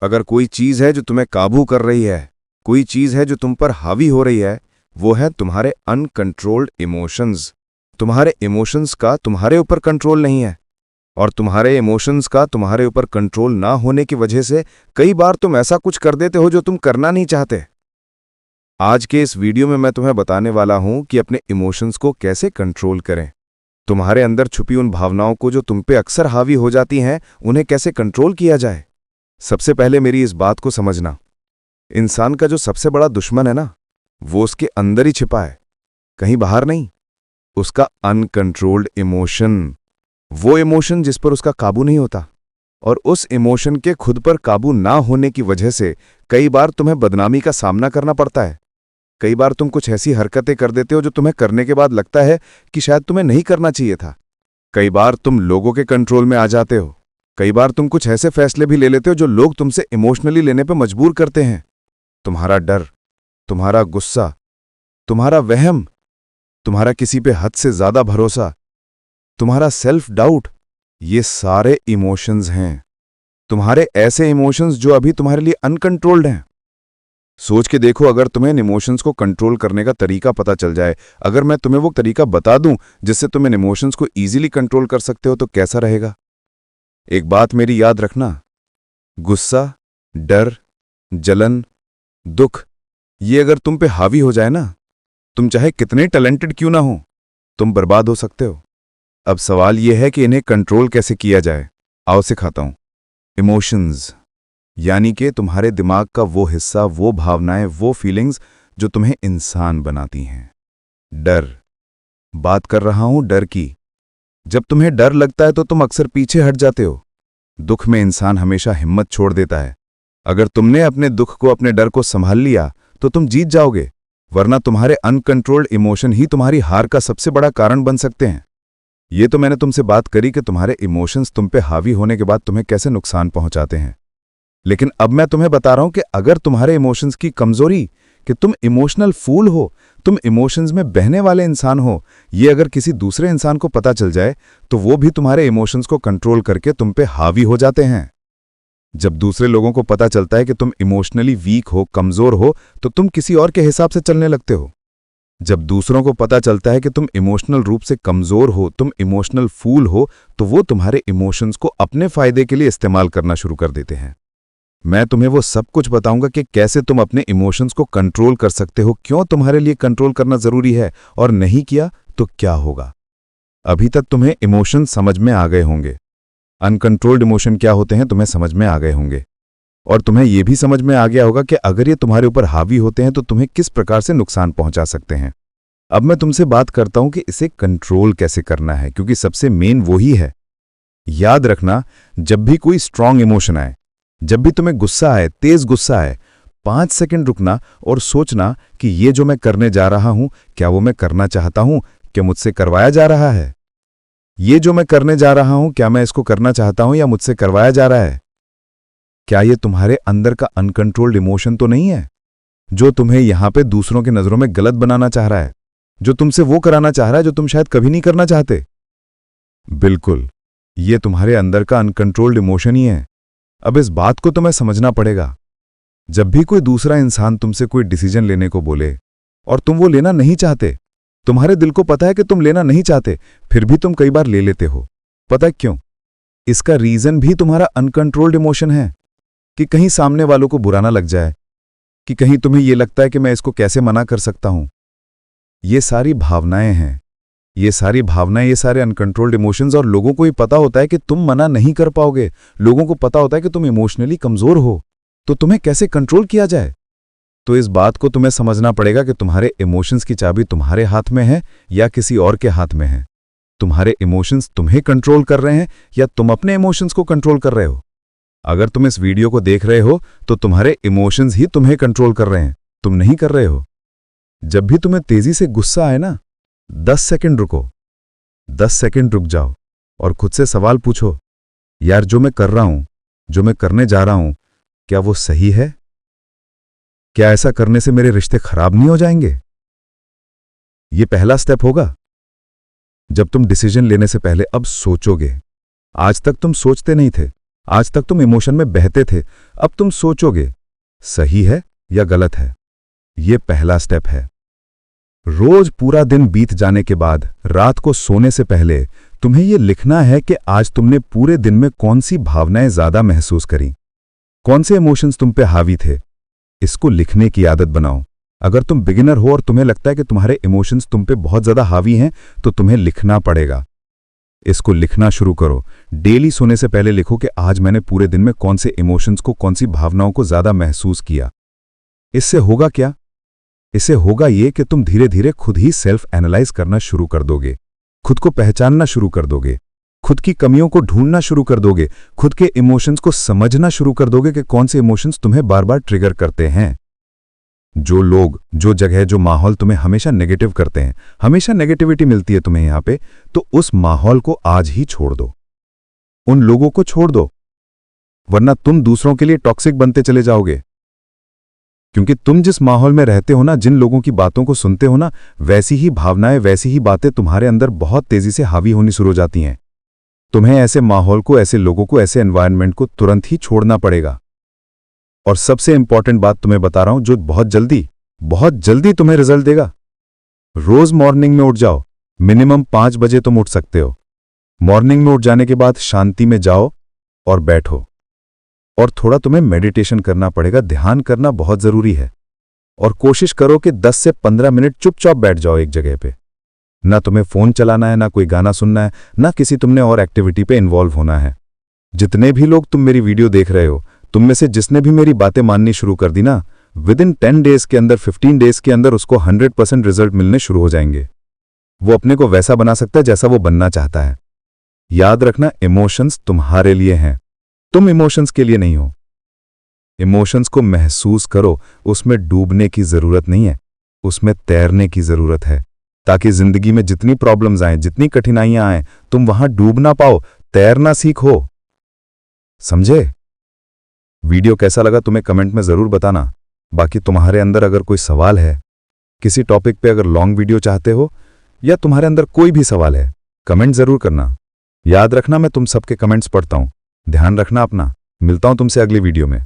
अगर कोई चीज है जो तुम्हें काबू कर रही है, कोई चीज है जो तुम पर हावी हो रही है, वो है तुम्हारे अनकंट्रोल्ड इमोशंस। तुम्हारे इमोशंस का तुम्हारे ऊपर कंट्रोल नहीं है, और तुम्हारे इमोशंस का तुम्हारे ऊपर कंट्रोल ना होने की वजह से कई बार तुम ऐसा कुछ कर देते हो जो तुम करना नहीं चाहते। आज के इस वीडियो में मैं तुम्हें बताने वाला हूं कि अपने इमोशंस को कैसे कंट्रोल करें। तुम्हारे अंदर छुपी उन भावनाओं को जो तुम पे अक्सर हावी हो जाती हैं, उन्हें कैसे कंट्रोल किया जाए। सबसे पहले मेरी इस बात को समझना, इंसान का जो सबसे बड़ा दुश्मन है ना, वो उसके अंदर ही छिपा है, कहीं बाहर नहीं। उसका अनकंट्रोल्ड इमोशन, वो इमोशन जिस पर उसका काबू नहीं होता। और उस इमोशन के खुद पर काबू ना होने की वजह से कई बार तुम्हें बदनामी का सामना करना पड़ता है। कई बार तुम कुछ ऐसी हरकतें कर देते हो जो तुम्हें करने के बाद लगता है कि शायद तुम्हें नहीं करना चाहिए था। कई बार तुम लोगों के कंट्रोल में आ जाते हो। कई बार तुम कुछ ऐसे फैसले भी ले लेते हो जो लोग तुमसे इमोशनली लेने पर मजबूर करते हैं। तुम्हारा डर, तुम्हारा गुस्सा, तुम्हारा वहम, तुम्हारा किसी पे हद से ज्यादा भरोसा, तुम्हारा सेल्फ डाउट, ये सारे इमोशंस हैं। तुम्हारे ऐसे इमोशंस जो अभी तुम्हारे लिए अनकंट्रोल्ड हैं। सोच के देखो, अगर तुम्हें इन इमोशंस को कंट्रोल करने का तरीका पता चल जाए, अगर मैं तुम्हें वो तरीका बता दूं जिससे तुम इन इमोशंस को इजीली कंट्रोल कर सकते हो, तो कैसा रहेगा। एक बात मेरी याद रखना, गुस्सा, डर, जलन, दुख, ये अगर तुम पे हावी हो जाए ना, तुम चाहे कितने टैलेंटेड क्यों ना हो, तुम बर्बाद हो सकते हो। अब सवाल यह है कि इन्हें कंट्रोल कैसे किया जाए। आओ सिखाता हूं। इमोशंस यानी कि तुम्हारे दिमाग का वो हिस्सा, वो भावनाएं, वो फीलिंग्स जो तुम्हें इंसान बनाती हैं। डर, बात कर रहा हूं डर की। जब तुम्हें डर लगता है तो तुम अक्सर पीछे हट जाते हो। दुख में इंसान हमेशा हिम्मत छोड़ देता है। अगर तुमने अपने दुख को, अपने डर को संभाल लिया तो तुम जीत जाओगे, वरना तुम्हारे अनकंट्रोल्ड इमोशन ही तुम्हारी हार का सबसे बड़ा कारण बन सकते हैं। ये तो मैंने तुमसे बात करी कि तुम्हारे इमोशंस तुम पे हावी होने के बाद तुम्हें कैसे नुकसान पहुंचाते हैं। लेकिन अब मैं तुम्हें बता रहा हूं कि अगर तुम्हारे इमोशंस की कमजोरी, कि तुम इमोशनल फूल हो, तुम इमोशंस में बहने वाले इंसान हो, ये अगर किसी दूसरे इंसान को पता चल जाए तो वो भी तुम्हारे इमोशंस को कंट्रोल करके तुम पे हावी हो जाते हैं। जब दूसरे लोगों को पता चलता है कि तुम इमोशनली वीक हो, कमजोर हो, तो तुम किसी और के हिसाब से चलने लगते हो। जब दूसरों को पता चलता है कि तुम इमोशनल रूप से कमजोर हो, तुम इमोशनल फूल हो, तो वो तुम्हारे इमोशंस को अपने फायदे के लिए इस्तेमाल करना शुरू कर देते हैं। मैं तुम्हें वो सब कुछ बताऊंगा कि कैसे तुम अपने इमोशंस को कंट्रोल कर सकते हो, क्यों तुम्हारे लिए कंट्रोल करना जरूरी है, और नहीं किया तो क्या होगा। अभी तक तुम्हें इमोशन समझ में आ गए होंगे, अनकंट्रोल्ड इमोशन क्या होते हैं तुम्हें समझ में आ गए होंगे, और तुम्हें यह भी समझ में आ गया होगा कि अगर ये तुम्हारे ऊपर हावी होते हैं तो तुम्हें किस प्रकार से नुकसान पहुंचा सकते हैं। अब मैं तुमसे बात करता हूं कि इसे कंट्रोल कैसे करना है, क्योंकि सबसे मेन वो ही है। याद रखना, जब भी कोई स्ट्रांग इमोशन आए, जब भी तुम्हें गुस्सा आए, तेज गुस्सा आए, 5 सेकंड रुकना और सोचना कि ये जो मैं करने जा रहा हूं, क्या वो मैं करना चाहता हूं, क्या मुझसे करवाया जा रहा है। ये जो मैं करने जा रहा हूं, क्या मैं इसको करना चाहता हूं या मुझसे करवाया जा रहा है। क्या ये तुम्हारे अंदर का अनकंट्रोल्ड इमोशन तो नहीं है, जो तुम्हें यहां पे दूसरों की नजरों में गलत बनाना चाह रहा है, जो तुमसे वो कराना चाह रहा है जो तुम शायद कभी नहीं करना चाहते। बिल्कुल, ये तुम्हारे अंदर का अनकंट्रोल्ड इमोशन ही है। अब इस बात को तुम्हें समझना पड़ेगा। जब भी कोई दूसरा इंसान तुमसे कोई डिसीजन लेने को बोले और तुम वो लेना नहीं चाहते, तुम्हारे दिल को पता है कि तुम लेना नहीं चाहते, फिर भी तुम कई बार ले लेते हो। पता क्यों? इसका रीजन भी तुम्हारा अनकंट्रोल्ड इमोशन है, कि कहीं सामने वालों को बुरा ना लग जाए, कि कहीं तुम्हें यह लगता है कि मैं इसको कैसे मना कर सकता हूं। ये सारी भावनाएं हैं, ये सारे अनकंट्रोल्ड इमोशंस, और लोगों को ही पता होता है कि तुम मना नहीं कर पाओगे। लोगों को पता होता है कि तुम इमोशनली कमजोर हो, तो तुम्हें कैसे कंट्रोल किया जाए। तो इस बात को तुम्हें समझना पड़ेगा कि तुम्हारे इमोशंस की चाबी तुम्हारे हाथ में है या किसी और के हाथ में है। तुम्हारे इमोशंस तुम्हें कंट्रोल कर रहे हैं या तुम अपने इमोशंस को कंट्रोल कर रहे हो। अगर तुम इस वीडियो को देख रहे हो तो तुम्हारे इमोशंस ही तुम्हें कंट्रोल कर रहे हैं, तुम नहीं कर रहे हो। जब भी तुम्हें तेजी से गुस्सा आए ना, 10 सेकंड रुको, 10 सेकंड रुक जाओ और खुद से सवाल पूछो, यार जो मैं कर रहा हूं, जो मैं करने जा रहा हूं, क्या वो सही है? क्या ऐसा करने से मेरे रिश्ते खराब नहीं हो जाएंगे? ये पहला स्टेप होगा। जब तुम डिसीजन लेने से पहले अब सोचोगे। आज तक तुम सोचते नहीं थे, आज तक तुम इमोशन में बहते थे, अब तुम सोचोगे सही है या गलत है। ये पहला स्टेप है। रोज पूरा दिन बीत जाने के बाद रात को सोने से पहले तुम्हें यह लिखना है कि आज तुमने पूरे दिन में कौन सी भावनाएं ज्यादा महसूस करी, कौन से इमोशंस तुम पे हावी थे। इसको लिखने की आदत बनाओ। अगर तुम बिगिनर हो और तुम्हें लगता है कि तुम्हारे इमोशंस तुम पे बहुत ज्यादा हावी हैं, तो तुम्हें लिखना पड़ेगा। इसको लिखना शुरू करो। डेली सोने से पहले लिखो कि आज मैंने पूरे दिन में कौन से इमोशंस को, कौन सी भावनाओं को ज्यादा महसूस किया। इससे होगा क्या? इससे होगा ये कि तुम धीरे धीरे खुद ही सेल्फ एनालाइज करना शुरू कर दोगे, खुद को पहचानना शुरू कर दोगे, खुद की कमियों को ढूंढना शुरू कर दोगे, खुद के इमोशंस को समझना शुरू कर दोगे कि कौन से इमोशंस तुम्हें बार बार ट्रिगर करते हैं। जो लोग, जो जगह, जो माहौल तुम्हें हमेशा नेगेटिव करते हैं, हमेशा नेगेटिविटी मिलती है तुम्हें यहां पे, तो उस माहौल को आज ही छोड़ दो। उन लोगों को छोड़ दो, वरना तुम दूसरों के लिए टॉक्सिक बनते चले जाओगे। क्योंकि तुम जिस माहौल में रहते हो ना, जिन लोगों की बातों को सुनते हो ना, वैसी ही भावनाएं, वैसी ही बातें तुम्हारे अंदर बहुत तेजी से हावी होनी शुरू हो जाती हैं। तुम्हें ऐसे माहौल को, ऐसे लोगों को, ऐसे एनवायरनमेंट को तुरंत ही छोड़ना पड़ेगा। और सबसे इंपॉर्टेंट बात तुम्हें बता रहा हूं, जो बहुत जल्दी तुम्हें रिजल्ट देगा। रोज मॉर्निंग में उठ जाओ। मिनिमम 5 बजे तुम उठ सकते हो। मॉर्निंग में उठ जाने के बाद शांति में जाओ और बैठो, और थोड़ा तुम्हें मेडिटेशन करना पड़ेगा। ध्यान करना बहुत जरूरी है। और कोशिश करो कि 10 से 15 मिनट चुपचाप बैठ जाओ एक जगह पे। ना तुम्हें फोन चलाना है, ना कोई गाना सुनना है, ना किसी तुमने और एक्टिविटी पे इन्वॉल्व होना है। जितने भी लोग तुम मेरी वीडियो देख रहे हो, तुम में से जिसने भी मेरी बातें माननी शुरू कर दी ना, विदिन 10 डेज के अंदर, 15 डेज के अंदर उसको 100% रिजल्ट मिलने शुरू हो जाएंगे। वो अपने को वैसा बना सकता है जैसा वो बनना चाहता है। याद रखना, इमोशंस तुम्हारे लिए हैं, तुम इमोशंस के लिए नहीं हो। इमोशंस को महसूस करो, उसमें डूबने की जरूरत नहीं है, उसमें तैरने की जरूरत है, ताकि जिंदगी में जितनी प्रॉब्लम्स आए, जितनी कठिनाइयां आए, तुम वहां डूब ना पाओ, तैरना सीखो। समझे? वीडियो कैसा लगा तुम्हें कमेंट में जरूर बताना। बाकी तुम्हारे अंदर अगर कोई सवाल है, किसी टॉपिक पे अगर लॉन्ग वीडियो चाहते हो, या तुम्हारे अंदर कोई भी सवाल है, कमेंट जरूर करना। याद रखना, मैं तुम सबके कमेंट्स पढ़ता हूं। ध्यान रखना अपना। मिलता हूं तुमसे अगली वीडियो में।